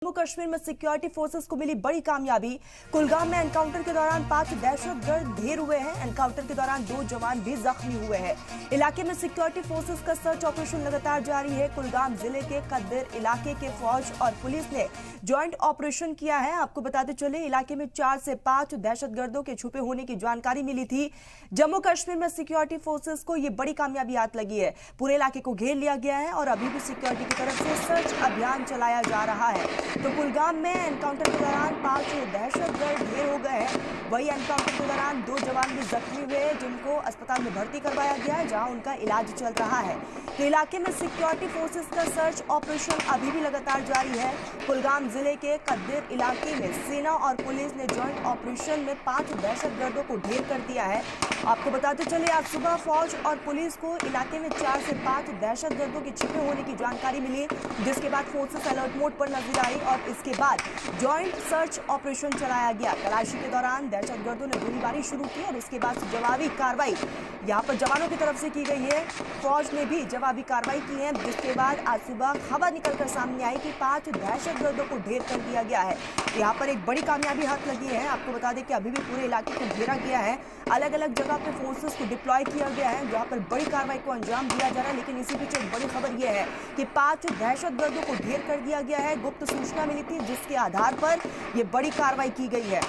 जम्मू कश्मीर में security forces को मिली बड़ी कामयाबी। कुलगाम में एनकाउंटर के दौरान 5 दहशतगर्द ढेर हुए हैं। एनकाउंटर के दौरान 2 जवान भी जख्मी हुए हैं। इलाके में सिक्योरिटी फोर्सेस का सर्च ऑपरेशन लगातार जारी है। कुलगाम जिले के कद्दर इलाके के फौज और पुलिस ने ज्वाइंट ऑपरेशन किया है। आपको बताते चले इलाके में 4 से 5 दहशतगर्दों के छुपे होने की जानकारी मिली थी। जम्मू कश्मीर में सिक्योरिटी फोर्सेस को ये बड़ी कामयाबी हाथ लगी है। पूरे इलाके को घेर लिया गया है और अभी भी सिक्योरिटी की तरफ से सर्च अभियान चलाया जा रहा है। तो कुलगाम में एनकाउंटर के दौरान 5 दहशतगर्द ढेर हो गए हैं। वही एनकाउंटर के दौरान 2 जवान भी जख्मी हुए जिनको अस्पताल में भर्ती करवाया गया है, जहां उनका इलाज चल रहा है। तो इलाके में सिक्योरिटी फोर्सेस का सर्च ऑपरेशन अभी भी लगातार जारी है। कुलगाम जिले के कद्दर इलाके में सेना और पुलिस ने ज्वाइंट ऑपरेशन में 5 दहशतगर्दों को ढेर कर दिया है। आपको बताते चले आज सुबह फौज और पुलिस को इलाके में 4 से 5 दहशतगर्दों के छिपे होने की जानकारी मिली, जिसके बाद फोर्सेस अलर्ट मोड पर नजर आई और इसके बाद ज्वाइंट सर्च ऑपरेशन चलाया गया। तलाशी के दौरान दहशतगर्दों ने गोलीबारी शुरू की और इसके बाद जवाबी कार्रवाई यहां पर जवानों की तरफ से की गई है। फौज ने भी जवाबी कार्रवाई की है, जिसके बाद आज सुबह खबर निकलकर सामने आई कि 5 दहशतगर्दों को ढेर कर दिया गया है। यहाँ पर एक बड़ी कामयाबी हाथ लगी है। आपको बता दें कि अभी भी पूरे इलाके को घेरा गया है। अलग अलग जगह पे फोर्सेस को डिप्लॉय किया गया है, जहां पर बड़ी कार्रवाई को अंजाम दिया जा रहा है। लेकिन इसी बीच एक बड़ी खबर यह है कि 5 दहशतगर्दों को ढेर कर दिया गया है। गुप्त सूचना मिली थी, जिसके आधार पर यह बड़ी कार्रवाई की गई है।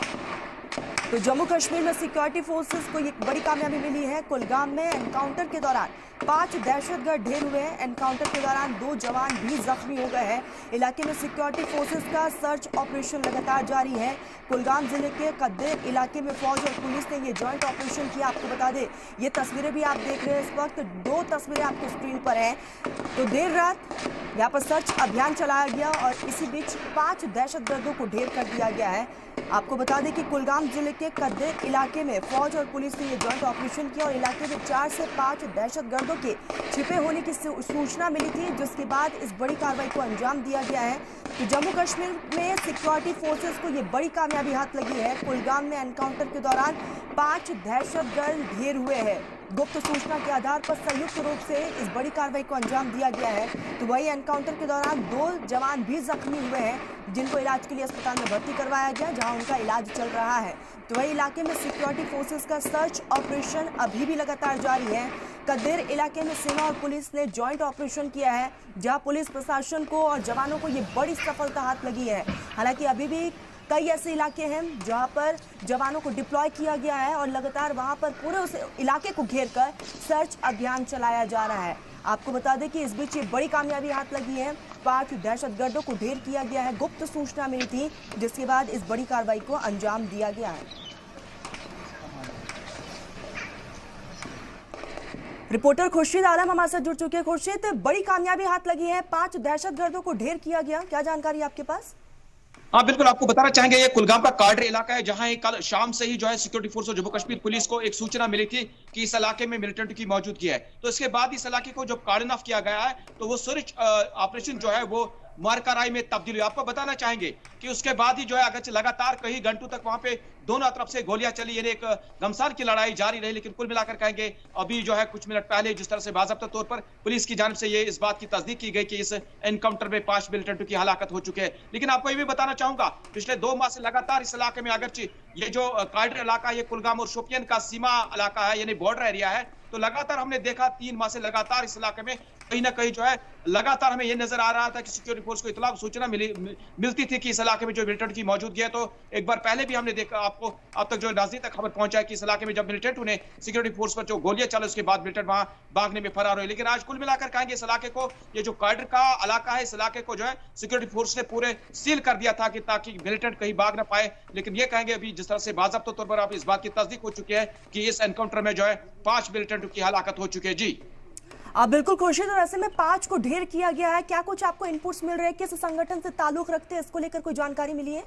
तो जम्मू कश्मीर में सिक्योरिटी फोर्सेस को एक बड़ी कामयाबी मिली है। कुलगाम में एनकाउंटर के दौरान 5 दहशतगर्द ढेर हुए हैं। एनकाउंटर के दौरान 2 जवान भी जख्मी हो गए हैं। इलाके में सिक्योरिटी फोर्सेस का सर्च ऑपरेशन लगातार जारी है। कुलगाम जिले के कद्दर इलाके में फौज और पुलिस ने ये ज्वाइंट ऑपरेशन किया। आपको बता दें ये तस्वीरें भी आप देख रहे हैं इस वक्त, 2 तस्वीरें आपके स्क्रीन पर हैं। तो देर रात यहाँ पर सर्च अभियान चलाया गया और इसी बीच 5 दहशतगर्दों को ढेर कर दिया गया है। आपको बता दें कि कुलगाम जिले के कद्दर इलाके में फौज और पुलिस ने यह ज्वाइंट ऑपरेशन किया और इलाके में 4 से 5 दहशतगर्दों के छिपे होने की सूचना मिली थी, जिसके बाद इस बड़ी कार्रवाई को अंजाम दिया गया है। तो जम्मू कश्मीर में सिक्योरिटी फोर्सेस को यह बड़ी कामयाबी हाथ लगी है। कुलगाम में एनकाउंटर के दौरान 5 दहशतगर्द ढेर हुए हैं। गुप्त सूचना के आधार पर संयुक्त रूप से इस बड़ी कार्रवाई को अंजाम दिया गया है। तो वही एनकाउंटर के दौरान 2 जवान भी जख्मी हुए हैं, जिनको इलाज के लिए अस्पताल में भर्ती करवाया गया, जहां उनका इलाज चल रहा है। तो वही इलाके में सिक्योरिटी फोर्सेस का सर्च ऑपरेशन अभी भी लगातार जारी है। कद्दर इलाके में सेना और पुलिस ने ज्वाइंट ऑपरेशन किया है, जहां पुलिस प्रशासन को और जवानों को ये बड़ी सफलता हाथ लगी है। हालांकि अभी भी कई ऐसे इलाके हैं जहां पर जवानों को डिप्लॉय किया गया है और लगातार वहां पर पूरे उस इलाके को घेरकर सर्च अभियान चलाया जा रहा है। आपको बता दें कि इस बीच ये बड़ी कामयाबी हाथ लगी है। 5 दहशतगर्दों को ढेर किया गया है। गुप्त सूचना मिली थी, जिसके बाद इस बड़ी कार्रवाई को अंजाम दिया गया है। रिपोर्टर खुर्शीद आलम हमारे साथ जुड़ चुके हैं। खुर्शीद, बड़ी कामयाबी हाथ लगी है, 5 दहशतगर्दों को ढेर किया गया, क्या जानकारी आपके पास? हाँ बिल्कुल, आपको बताना चाहेंगे ये कुलगाम का कार्डर इलाका है, जहां कल शाम से ही जो है सिक्योरिटी फोर्स और जम्मू कश्मीर पुलिस को एक सूचना मिली थी कि इस इलाके में मिलिटेंट की मौजूदगी है। तो इसके बाद इस इलाके को जब कार्डन ऑफ किया गया है तो वो सर्च ऑपरेशन जो है वो मारकाराई में तब्दील हुई। आपको बताना चाहेंगे कि उसके बाद ही जो है अगर लगातार कई घंटों तक वहां पे दोनों तरफ से गोलियां चली, यानी एक घमासान की लड़ाई जारी रही। लेकिन कुल मिलाकर कहेंगे अभी जो है कुछ मिनट पहले जिस तरह से बाज़ाब्ता तौर पर पुलिस की जानिब से ये इस बात की तस्दीक की गई कि इस एनकाउंटर में 5 मिलिटेंटों की हलाकत हो चुके हैं। लेकिन आपको ये भी बताना चाहूंगा पिछले 2 माह से लगातार इस इलाके में अगरचे ये जो कार्डर इलाका है, ये कुलगाम और शोपियान का सीमा इलाका है, यानी बॉर्डर एरिया है, तो लगातार हमने देखा 3 माह से लगातार इस इलाके में कहीं ना कहीं जो है लगातार हमें यह नजर आ रहा था कि सिक्योरिटी फोर्स को इतला सूचना मिलती थी कि इस इलाके में जो मिलिटेंट की मौजूदगी है। तो एक बार पहले भी हमने देखा, आपको अब तक जो नाज़रीन तक खबर पहुंचा कि इस इलाके में जब मिलिटेंट उन्हें सिक्योरिटी फोर्स पर जो गोलियां चले उसके बाद मिलिटेंट वहां भागने में फरार हुए। लेकिन आज कुल मिलाकर कहेंगे इस इलाके को, ये जो कार्डर का इलाका है, इस इलाके को जो है सिक्योरिटी फोर्स ने पूरे सील कर दिया था कि ताकि मिलिटेंट कहीं भाग ना पाए। लेकिन ये कहेंगे अभी जिस तरह से बाज़ाब्ता तौर पर आप इस बात की तस्दीक हो चुकी है कि इस एनकाउंटर में जो है 5 मिलिटेंटों की हलाकत हो चुकी है। जी बिल्कुल खुर्शीद, और ऐसे में 5 को ढेर किया गया है, क्या कुछ आपको इनपुट्स मिल रहे हैं, किस संगठन से ताल्लुक रखते हैं, इसको लेकर कोई जानकारी मिली है?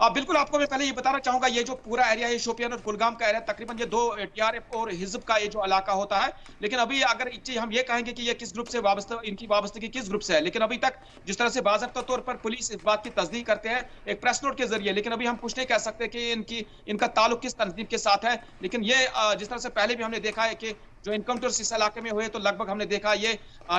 बिल्कुल, आपको मैं पहले ये बताना चाहूंगा ये जो पूरा एरिया है शोपियान और कुलगाम का एरिया, तकरीबन ये 2 टीआरएफ और हिजब का ये जो इलाका होता है। लेकिन अभी अगर हम ये कहेंगे कि ये किस ग्रुप से वाबस्ता, इनकी वाबस्तगी किस ग्रुप से है, लेकिन अभी तक जिस तरह से बाज़ाब्ता तौर पर पुलिस इस बात की तस्दीक करते हैं एक प्रेस नोट के जरिए, लेकिन अभी हम कुछ नहीं कह सकते कि इनका ताल्लुक किस तंजीम के साथ है। लेकिन ये जिस तरह से पहले भी हमने देखा है कि जो इनकाउंटर्स इस इलाके में हुए तो लगभग हमने देखा ये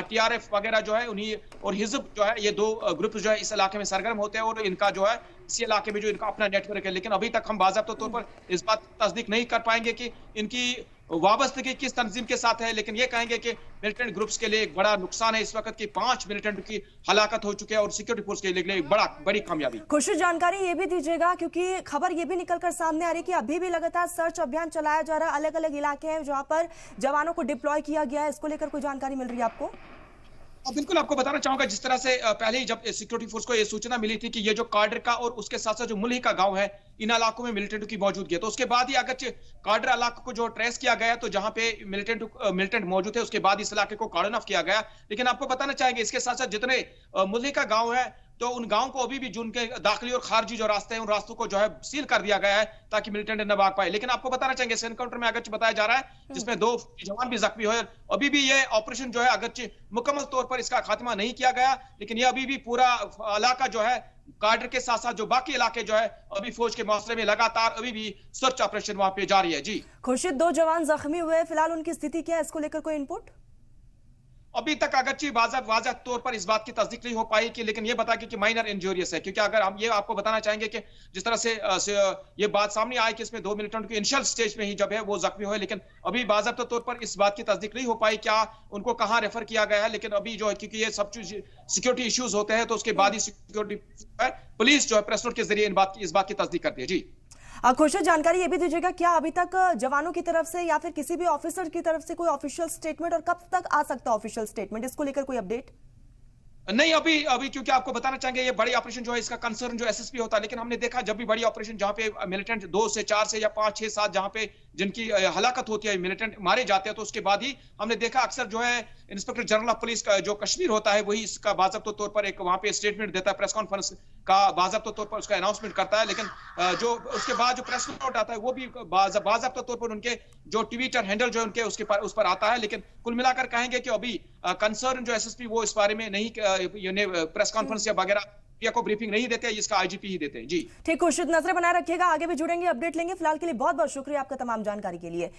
टीआरएफ वगैरह जो है उन्हीं और हिजब जो है ये दो ग्रुप जो है इस इलाके में सरगर्म होते हैं और इनका जो है इसी इलाके में जो इनका अपना नेटवर्क है। लेकिन अभी तक हम बाज़ाब्ता तौर पर इस बात की तस्दीक नहीं कर पाएंगे कि इनकी वाबस्तगी किस तंजीम के साथ है, लेकिन ये कहेंगे कि मिलिटेंट ग्रुप्स के लिए एक बड़ा नुकसान है इस वक्त की 5 मिलिटेंट की हलाकत हो चुके हैं और सिक्योरिटी फोर्स के लिए एक बड़ी कामयाबी। खुशी जानकारी ये भी दीजिएगा, क्योंकि खबर ये भी निकलकर सामने आ रही है कि अभी भी लगातार सर्च अभियान चलाया जा रहा है, अलग अलग इलाके हैं जहां पर जवानों को डिप्लॉय किया गया है। इसको लेकर कोई जानकारी मिल रही है आपको? बिल्कुल आपको बताना चाहूंगा, जिस तरह से पहले ही जब सिक्योरिटी फोर्स को यह सूचना मिली थी कि ये जो काडर का और उसके साथ साथ जो मुल्ही का गांव है इन इलाकों में मिलिटेंट की मौजूदगी है, तो उसके बाद ही अगर काडर इलाके को जो ट्रेस किया गया तो जहां पे मिलिटेंट मौजूद है उसके बाद इस इलाके को कार्डन ऑफ किया गया। लेकिन आपको बताना चाहेंगे इसके साथ साथ जितने मुल्ही का गाँव है तो उन गांव को अभी भी जो उनके दाखिली और खारजी जो रास्ते हैं उन रास्तों को जो है सील कर दिया गया है ताकि मिलिटेंट न भाग पाए। लेकिन आपको बताना चाहेंगे इस एनकाउंटर में अगरचे बताया जा रहा है जिसमें 2 जवान भी जख्मी हुए, अभी भी ये ऑपरेशन जो है अगरचे मुकम्मल तौर पर इसका खात्मा नहीं किया गया, लेकिन ये अभी भी पूरा इलाका जो है काडर के साथ साथ जो बाकी इलाके जो है अभी फौज के मौसले में लगातार अभी भी सर्च ऑपरेशन वहां पे जारी है। जी खुर्शीद, 2 जवान जख्मी हुए, फिलहाल उनकी स्थिति क्या है, इसको लेकर कोई इनपुट? अभी तक अगरचे वाज़ह तौर पर इस बात की तस्दीक नहीं हो पाई कि, लेकिन ये बता कि माइनर इंजूरियस है, क्योंकि अगर हम ये आपको बताना चाहेंगे कि जिस तरह से ये बात सामने आई कि इसमें 2 मिलिटेंट की इनिशियल स्टेज में ही जब है वो जख्मी हुए, लेकिन अभी बाज़ाब्ता तौर पर इस बात की तस्दीक नहीं हो पाई क्या उनको कहां रेफर किया गया है। लेकिन अभी जो है क्योंकि ये सब चीज सिक्योरिटी इश्यूज होते हैं तो उसके बाद ही सिक्योरिटी पुलिस जो है प्रेस नोट के जरिए इस बात की तस्दीक करती है। जी खुर्शीद, जानकारी ये भी दीजिएगा, क्या अभी तक जवानों की तरफ से या फिर किसी भी ऑफिसर की तरफ से कोई ऑफिशियल स्टेटमेंट, और कब तक आ सकता है ऑफिशियल स्टेटमेंट, इसको लेकर कोई अपडेट? नहीं, अभी क्योंकि आपको बताना चाहेंगे ये बड़ी ऑपरेशन जो है इसका कंसर्न जो एसएसपी होता है, लेकिन हमने देखा जब भी बड़ी ऑपरेशन जहां पे मिलिटेंट 2 से 4 से या 5 6 7 जहां पे जिनकी हलाकत होती है, मिलिटेंट मारे जाते हैं, तो उसके बाद ही हमने देखा अक्सर जो है इंस्पेक्टर जनरल ऑफ पुलिस का जो कश्मीर होता है वही इसका बाज़ाब्ता तौर पर एक वहां पे स्टेटमेंट देता है, प्रेस कॉन्फ्रेंस का बाज़ाब्ता तौर पर उसका अनाउंसमेंट करता है। लेकिन जो उसके बाद जो प्रेस नोट आता है वो भी बाज़ाब्ता तौर पर उनके जो ट्विटर हैंडल जो उनके उस पर आता है। लेकिन कुल मिलाकर कहेंगे कि अभी कंसर्न जो एसएसपी वो इस बारे में नहीं प्रेस कॉन्फ्रेंस या वगैरह को ब्रीफिंग नहीं देते, इसका आईजीपी ही देते हैं। जी ठीक, खुर्शीद, नजरें बनाए रखिएगा, आगे भी जुड़ेंगे, अपडेट लेंगे। फिलहाल के लिए बहुत बहुत शुक्रिया आपका तमाम जानकारी के लिए।